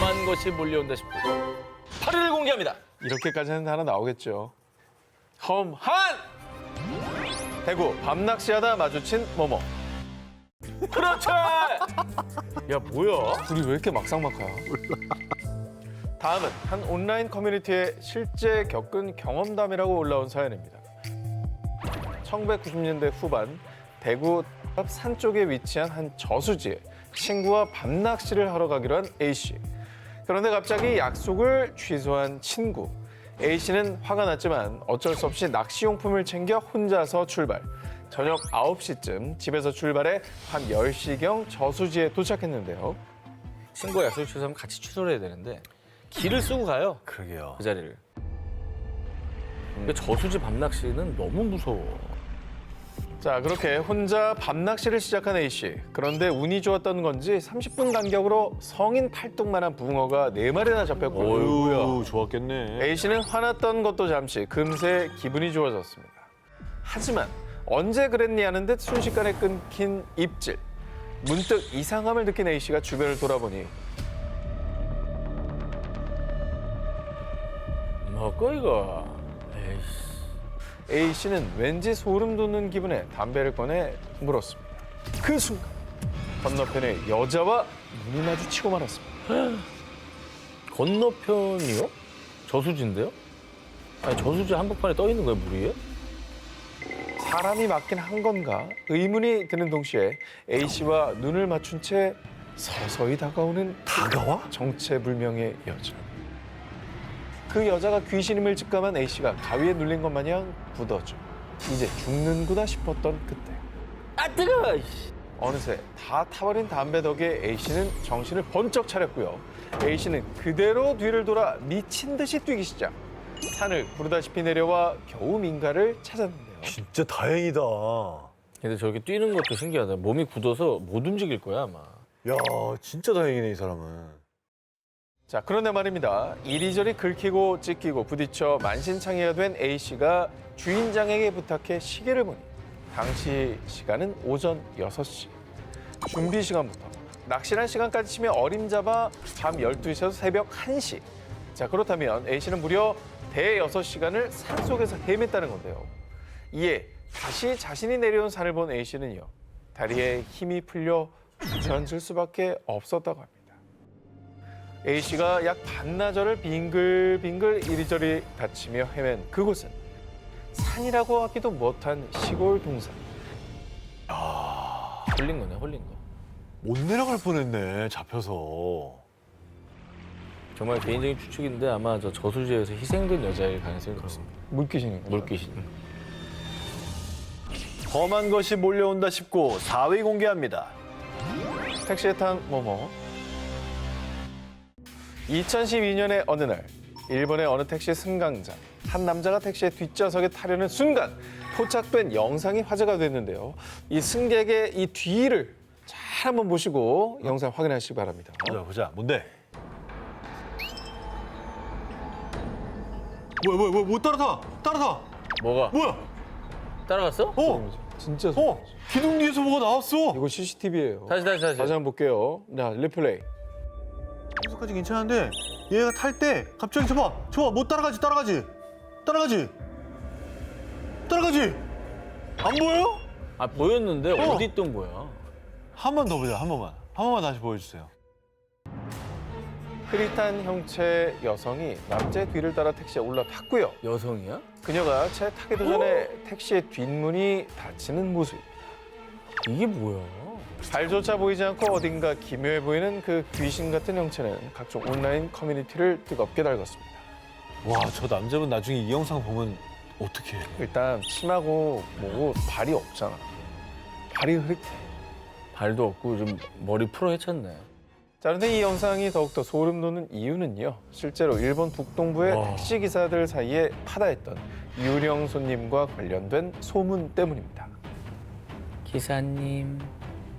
험한 것이 몰려온다 싶고 8위를 공개합니다. 이렇게까지는 하나 나오겠죠. 험한! 대구 밤낚시하다 마주친 뭐뭐. 그렇죠. 야 뭐야? 둘이 왜 이렇게 막상막하야? 다음은 한 온라인 커뮤니티에 실제 겪은 경험담이라고 올라온 사연입니다. 1990년대 후반 대구 앞 산 쪽에 위치한 한 저수지에 친구와 밤낚시를 하러 가기로 한 A씨. 그런데 갑자기 약속을 취소한 친구. A씨는 화가 났지만 어쩔 수 없이 낚시용품을 챙겨 혼자서 출발. 저녁 9시쯤 집에서 출발해 한 10시경 저수지에 도착했는데요. 친구가 약속 취소하면 같이 취소를 해야 되는데 길을 쓰고 가요. 그러게요. 그 자리를. 근데 저수지 밤낚시는 너무 무서워. 자, 그렇게 혼자 밤낚시를 시작한 A씨. 그런데 운이 좋았던 건지 30분 간격으로 성인 팔뚝만한 붕어가 4마리나 잡혔고 어휴, 좋았겠네. A씨는 화났던 것도 잠시 금세 기분이 좋아졌습니다. 하지만 언제 그랬니 하는 듯 순식간에 끊긴 입질. 문득 이상함을 느낀 A씨가 주변을 돌아보니 뭐고 이거? 에이씨. A씨는 왠지 소름 돋는 기분에 담배를 꺼내 물었습니다. 그 순간 건너편에 여자와 눈이 마주치고 말았습니다. 건너편이요? 저수지인데요? 아니 저수지 한복판에 떠 있는 거예요, 물 위에? 사람이 맞긴 한 건가 의문이 드는 동시에 A씨와 눈을 맞춘 채 서서히 다가오는 다가와? 정체불명의 여자. 그 여자가 귀신임을 직감한 A씨가 가위에 눌린 것 마냥 굳어져 이제 죽는구나 싶었던 그때 아 뜨거워! 이씨. 어느새 다 타버린 담배 덕에 A씨는 정신을 번쩍 차렸고요. A씨는 그대로 뒤를 돌아 미친 듯이 뛰기 시작. 산을 부르다시피 내려와 겨우 민가를 찾았는데요. 진짜 다행이다. 근데 저렇게 뛰는 것도 신기하다. 몸이 굳어서 못 움직일 거야 아마. 야, 진짜 다행이네, 이 사람은. 자, 그런데 말입니다. 이리저리 긁히고 찢기고 부딪혀 만신창이가 된 A씨가 주인장에게 부탁해 시계를 보니 당시 시간은 오전 6시. 준비 시간부터 낚시란 시간까지 치면 어림잡아 밤 12시에서 새벽 1시. 자, 그렇다면 A씨는 무려 대여섯 시간을 산속에서 헤맸다는 건데요. 이에 다시 자신이 내려온 산을 본 A씨는요. 다리에 힘이 풀려 주저앉을 수밖에 없었다고 합니다. A씨가 약 반나절을 빙글빙글 이리저리 다치며 헤맨 그곳은 산이라고 하기도 못한 시골 동산. 홀린 거네, 홀린 거. 못 내려갈 뻔했네, 잡혀서. 정말 개인적인 추측인데 아마 저 저수지에서 희생된 여자일 가능성이 그렇습니다. 물귀신인 거죠. 물귀신. 험한 것이 몰려온다 싶고 4위 공개합니다. 택시에 탄 뭐뭐. 2012년의 어느 날 일본의 어느 택시 승강장 한 남자가 택시의 뒷좌석에 타려는 순간 포착된 영상이 화제가 됐는데요. 이 승객의 이 뒤를 잘 한번 보시고 영상 확인하시기 바랍니다. 보자. 뭔데? 뭐야, 못 따라타! 따라타! 뭐가? 뭐야? 따라갔어? 진짜 기둥 뒤에서 뭐가 나왔어! 이거 CCTV예요. 다시. 다시 한번 볼게요. 자, 리플레이. 여기서까지 괜찮은데 얘가 탈 때 갑자기 저봐 못 따라가지 안 보여요? 아 보였는데 어디 있던 거야? 한 번 더 보자. 한 번만 다시 보여주세요. 흐릿한 형체의 여성이 남자의 뒤를 따라 택시에 올라탔고요. 여성이야? 그녀가 차에 타기도 전에 택시의 뒷문이 닫히는 모습. 이게 뭐야? 발조차 보이지 않고 어딘가 기묘해 보이는 그 귀신 같은 형체는 각종 온라인 커뮤니티를 뜨겁게 달궜습니다. 와, 저 남자분 나중에 이 영상 보면 어떡해. 일단 치마고 뭐고 발이 없잖아. 발이 흐릿해. 발도 없고 좀 머리 풀어 헤쳤네. 자, 그런데 이 영상이 더욱더 소름 돋는 이유는요. 실제로 일본 북동부의 와. 택시 기사들 사이에 파다했던 유령 손님과 관련된 소문 때문입니다. 기사님,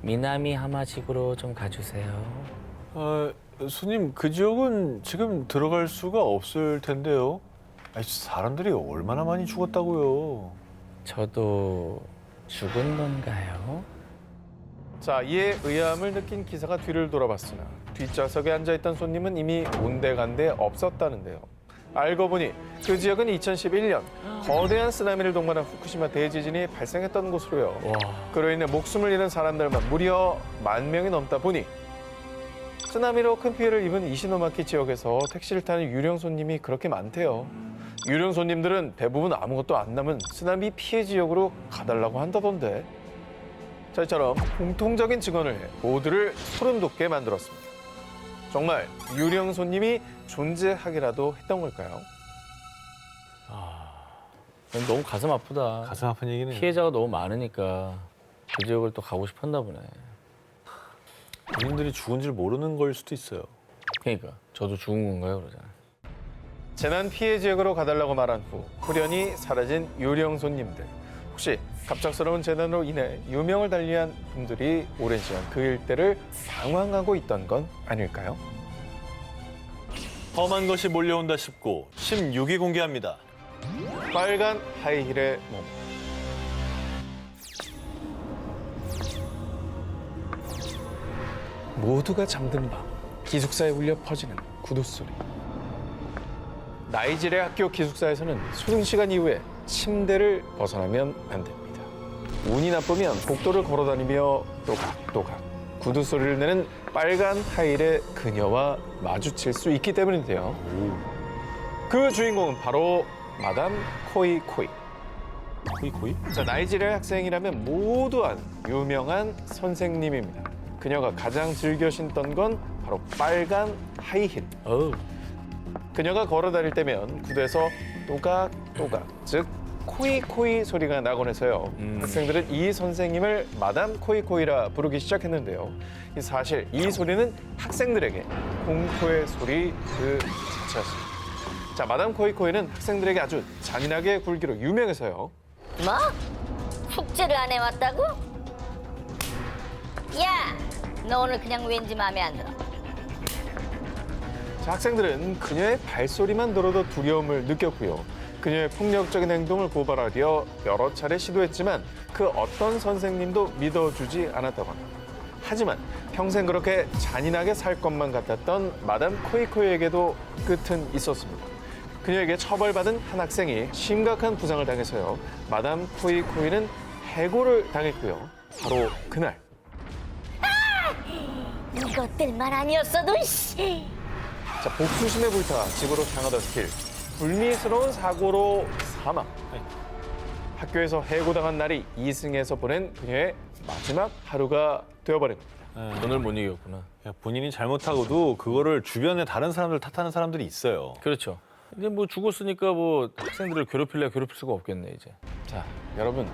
미나미 하마직으로 좀 가주세요. 손님, 그 지역은 지금 들어갈 수가 없을 텐데요. 아니, 사람들이 얼마나 많이 죽었다고요. 저도 죽은 건가요? 자, 이에 의아함을 느낀 기사가 뒤를 돌아봤으나 뒷좌석에 앉아있던 손님은 이미 온데간데 없었다는데요. 알고 보니 그 지역은 2011년 거대한 쓰나미를 동반한 후쿠시마 대지진이 발생했던 곳으로요. 와. 그로 인해 목숨을 잃은 사람들만 무려 10,000명이 넘다 보니 쓰나미로 큰 피해를 입은 이시노마키 지역에서 택시를 타는 유령 손님이 그렇게 많대요. 유령 손님들은 대부분 아무것도 안 남은 쓰나미 피해 지역으로 가달라고 한다던데. 자, 이처럼 공통적인 증언을 모두를 소름 돋게 만들었습니다. 정말 유령 손님이 존재하기라도 했던 걸까요? 너무 가슴 아프다. 가슴 아픈 얘기네. 피해자가 너무 많으니까 그 지역을 또 가고 싶었나 보네. 본인들이 죽은 줄 모르는 걸 수도 있어요. 그러니까 저도 죽은 건가요, 그러잖아요. 재난 피해 지역으로 가달라고 말한 후 후련히 사라진 유령 손님들. 혹시 갑작스러운 재난으로 인해 유명을 달리한 분들이 오랜 시간 그 일대를 방황하고 있던 건 아닐까요? 험한 것이 몰려온다 싶고 16위 공개합니다. 빨간 하이힐의 몸. 모두가 잠든 밤 기숙사에 울려 퍼지는 구두 소리. 나이지리아 학교 기숙사에서는 소등 시간 이후에 침대를 벗어나면 안 됩니다. 운이 나쁘면 복도를 걸어다니며 또각또각 구두 소리를 내는 빨간 하이힐의 그녀와 마주칠 수 있기 때문인데요. 그 주인공은 바로 마담 코이코이. 코이? 자, 나이지리아 학생이라면 모두 아는 유명한 선생님입니다. 그녀가 가장 즐겨 신던 건 바로 빨간 하이힐. 그녀가 걸어 다닐 때면 구두에서 또각또각, 즉 코이코이 소리가 나곤 해서요. 학생들은 이 선생님을 마담 코이코이라 부르기 시작했는데요. 사실 이 소리는 학생들에게 공포의 소리 그 자체였습니다. 자, 마담 코이코이는 학생들에게 아주 잔인하게 굴기로 유명해서요. 뭐? 숙제를 안 해왔다고? 야! 너 오늘 그냥 왠지 마음에 안 들어. 자, 학생들은 그녀의 발소리만 들어도 두려움을 느꼈고요. 그녀의 폭력적인 행동을 고발하려 여러 차례 시도했지만 그 어떤 선생님도 믿어주지 않았다고 합니다. 하지만 평생 그렇게 잔인하게 살 것만 같았던 마담 코이코이에게도 끝은 있었습니다. 그녀에게 처벌받은 한 학생이 심각한 부상을 당해서요. 마담 코이코이는 해고를 당했고요. 바로 그날. 이것들만 아니었어도 씨. 자, 복수심에 불타 집으로 향하던 길. 불미스러운 사고로 사망. 학교에서 해고당한 날이 이승에서 보낸 그녀의 마지막 하루가 되어버린 겁니다. 돈을 못 이겼구나. 본인이 잘못하고도 그거를 주변에 다른 사람들 탓하는 사람들이 있어요. 그렇죠. 이제 뭐 죽었으니까 뭐 학생들을 괴롭힐래 괴롭힐 수가 없겠네 이제. 자, 여러분,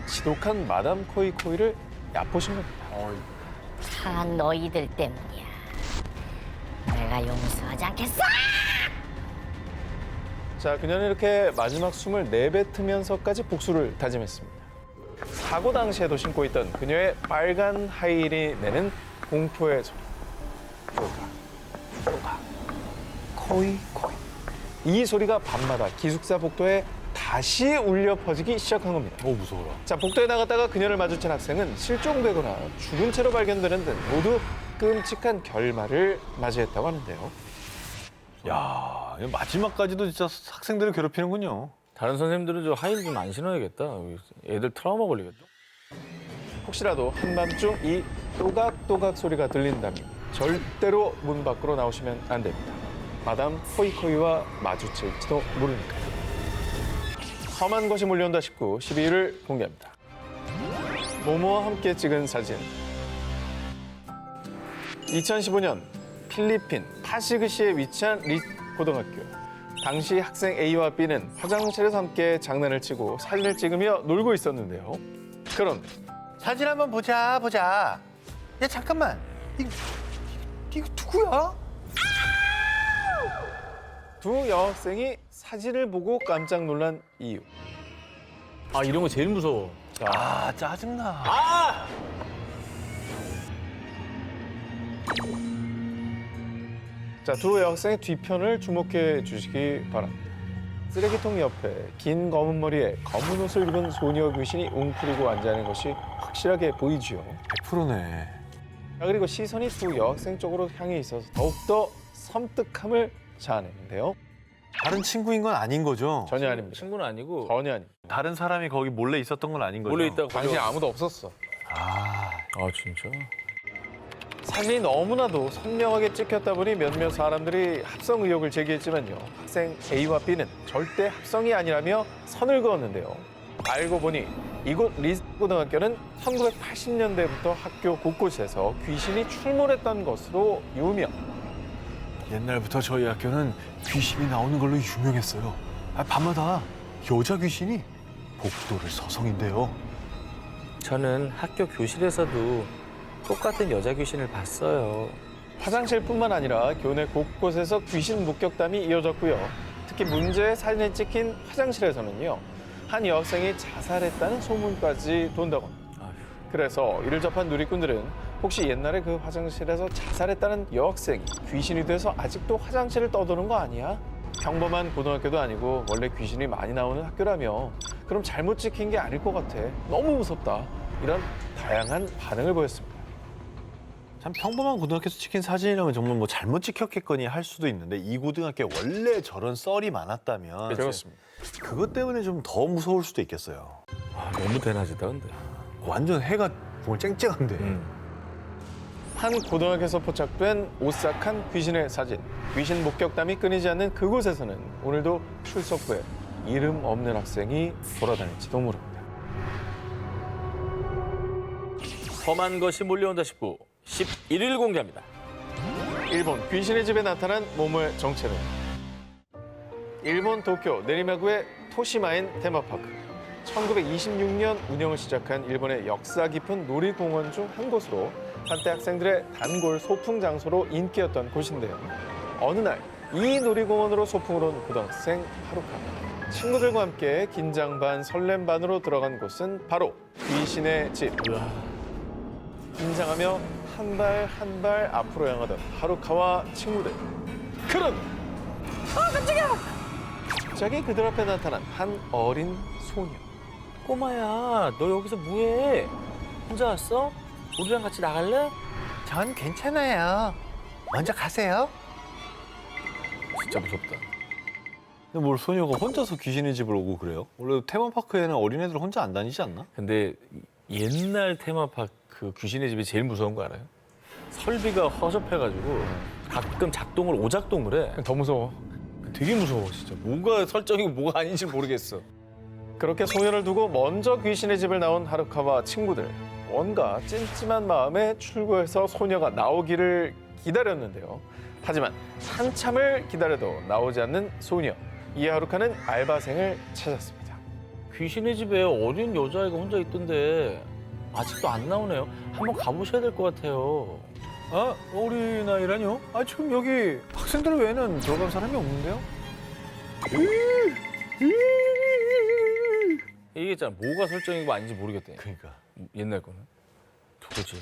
지독한 마담 코이코이를 얕보신 겁니다. 다 너희들 때문이야. 내가 용서하지 않겠어! 자, 그녀는 이렇게 마지막 숨을 내뱉으면서까지 복수를 다짐했습니다. 사고 당시에도 신고 있던 그녀의 빨간 하이힐이 내는 공포의 소리. 또각, 코이코이. 이 소리가 밤마다 기숙사 복도에 다시 울려 퍼지기 시작한 겁니다. 무서워라. 자, 복도에 나갔다가 그녀를 마주친 학생은 실종되거나 죽은 채로 발견되는 등 모두 끔찍한 결말을 맞이했다고 하는데요. 야, 이거 마지막까지도 진짜 학생들을 괴롭히는군요. 다른 선생님들은 저 하이힐 좀 안 신어야겠다. 애들 트라우마 걸리겠다. 혹시라도 한밤중 이 또각또각 소리가 들린다면 절대로 문 밖으로 나오시면 안 됩니다. 마담 코이코이와 마주칠지도 모르니까요. 험한 것이 몰려온다 싶고 12위를 공개합니다. 모모와 함께 찍은 사진. 2015년 필리핀 파시그시에 위치한 리 고등학교. 당시 학생 A와 B는 화장실에서 함께 장난을 치고 사진을 찍으며 놀고 있었는데요. 그런데 사진 한번 보자. 야 잠깐만. 이거 누구야? 두 여학생이 사진을 보고 깜짝 놀란 이유. 아 이런 거 제일 무서워. 아 짜증나. 자, 두 여학생의 뒤편을 주목해 주시기 바랍니다. 쓰레기통 옆에 긴 검은 머리에 검은 옷을 입은 소녀 귀신이 웅크리고 앉아있는 것이 확실하게 보이지요. 100%네. 자, 그리고 시선이 두 여학생 쪽으로 향해 있어서 더욱더 섬뜩함을 자아내는데요. 다른 친구인 건 아닌 거죠? 전혀 아닙니다. 친구는 아니고 전혀 아닙니다. 다른 사람이 거기 몰래 있었던 건 아닌 거죠? 몰래 있다가 당시에 아무도 없었어. 아, 아 진짜? 사진이 너무나도 선명하게 찍혔다 보니 몇몇 사람들이 합성 의혹을 제기했지만요. 학생 A와 B는 절대 합성이 아니라며 선을 그었는데요. 알고 보니 이곳 리스고등학교는 1980년대부터 학교 곳곳에서 귀신이 출몰했던 것으로 유명. 옛날부터 저희 학교는 귀신이 나오는 걸로 유명했어요. 밤마다 여자 귀신이 복도를 서성인데요. 저는 학교 교실에서도 똑같은 여자 귀신을 봤어요. 화장실뿐만 아니라 교내 곳곳에서 귀신 목격담이 이어졌고요. 특히 문제의 사진에 찍힌 화장실에서는요. 한 여학생이 자살했다는 소문까지 돈다고 합니다. 아휴. 그래서 이를 접한 누리꾼들은 혹시 옛날에 그 화장실에서 자살했다는 여학생이 귀신이 돼서 아직도 화장실을 떠도는 거 아니야? 평범한 고등학교도 아니고 원래 귀신이 많이 나오는 학교라며 그럼 잘못 찍힌 게 아닐 것 같아. 너무 무섭다. 이런 다양한 반응을 보였습니다. 참 평범한 고등학교에서 찍힌 사진이라면 정말 뭐 잘못 찍혔겠거니 할 수도 있는데 이 고등학교에 원래 저런 썰이 많았다면 그렇습니다. 그것 때문에 좀 더 무서울 수도 있겠어요. 아, 너무 대낮이다 근데. 완전 해가 정말 쨍쨍한데. 한 고등학교에서 포착된 오싹한 귀신의 사진. 귀신 목격담이 끊이지 않는 그곳에서는 오늘도 출석 후에 이름 없는 학생이 돌아다닐지도 모릅니다. 험한 것이 몰려온다 19, 11일 공개합니다. 일본 귀신의 집에 나타난 몸의 정체는 일본 도쿄 내리마구의 토시마엔 테마파크. 1926년 운영을 시작한 일본의 역사 깊은 놀이공원 중 한 곳으로 한때 학생들의 단골 소풍 장소로 인기였던 곳인데요. 어느 날 이 놀이공원으로 소풍을 온 고등학생 하루카. 친구들과 함께 긴장 반 설렘 반으로 들어간 곳은 바로 귀신의 집. 긴장하며 한 발 한 발 앞으로 향하던 하루카와 친구들. 그런 갑자기 그들 앞에 나타난 한 어린 소녀. 꼬마야, 너 여기서 뭐해? 혼자 왔어? 우리랑 같이 나갈래? 전 괜찮아요. 먼저 가세요. 진짜 무섭다. 근데 뭘 소녀가 혼자서 귀신의 집을 오고 그래요? 원래 테마파크에는 어린애들 혼자 안 다니지 않나? 근데 옛날 테마파크 귀신의 집이 제일 무서운 거 알아요? 설비가 허접해가지고 가끔 작동을 오작동을 해. 더 무서워. 되게 무서워 진짜. 뭐가 설정이고 뭐가 아닌지 모르겠어. 그렇게 소녀를 두고 먼저 귀신의 집을 나온 하루카와 친구들. 뭔가 찜찜한 마음에 출구에서 소녀가 나오기를 기다렸는데요. 하지만 한참을 기다려도 나오지 않는 소녀. 이에 하루카는 알바생을 찾았습니다. 귀신의 집에 어린 여자아이가 혼자 있던데 아직도 안 나오네요. 한번 가보셔야 될 것 같아요. 아, 어린아이라뇨? 아, 지금 여기 학생들 외에는 들어간 사람이 없는데요? 이게 있잖아. 뭐가 설정이고 아닌지 모르겠대. 그러니까. 옛날 거는. 도대체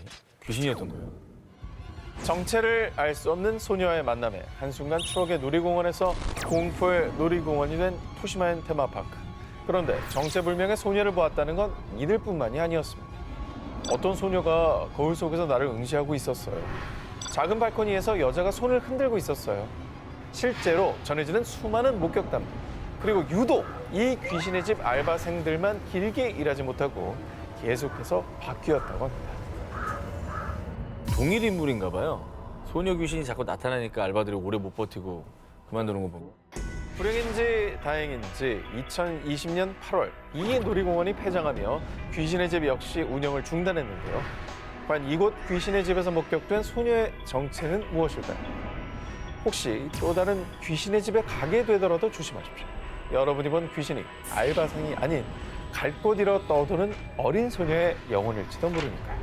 귀신이었던 거예요. 정체를 알 수 없는 소녀와의 만남에 한순간 추억의 놀이공원에서 공포의 놀이공원이 된 토시마엔 테마파크. 그런데 정체불명의 소녀를 보았다는 건 이들뿐만이 아니었습니다. 어떤 소녀가 거울 속에서 나를 응시하고 있었어요. 작은 발코니에서 여자가 손을 흔들고 있었어요. 실제로 전해지는 수많은 목격담. 그리고 유독 이 귀신의 집 알바생들만 길게 일하지 못하고 계속해서 바뀌었다고 합니다. 동일 인물인가 봐요. 소녀 귀신이 자꾸 나타나니까 알바들이 오래 못 버티고 그만두는 거 보고. 불행인지 다행인지 2020년 8월 이 놀이공원이 폐장하며 귀신의 집 역시 운영을 중단했는데요. 과연 이곳 귀신의 집에서 목격된 소녀의 정체는 무엇일까요? 혹시 또 다른 귀신의 집에 가게 되더라도 조심하십시오. 여러분이 본 귀신이 알바생이 아닌 갈 곳 잃어 떠도는 어린 소녀의 영혼일지도 모르니까요.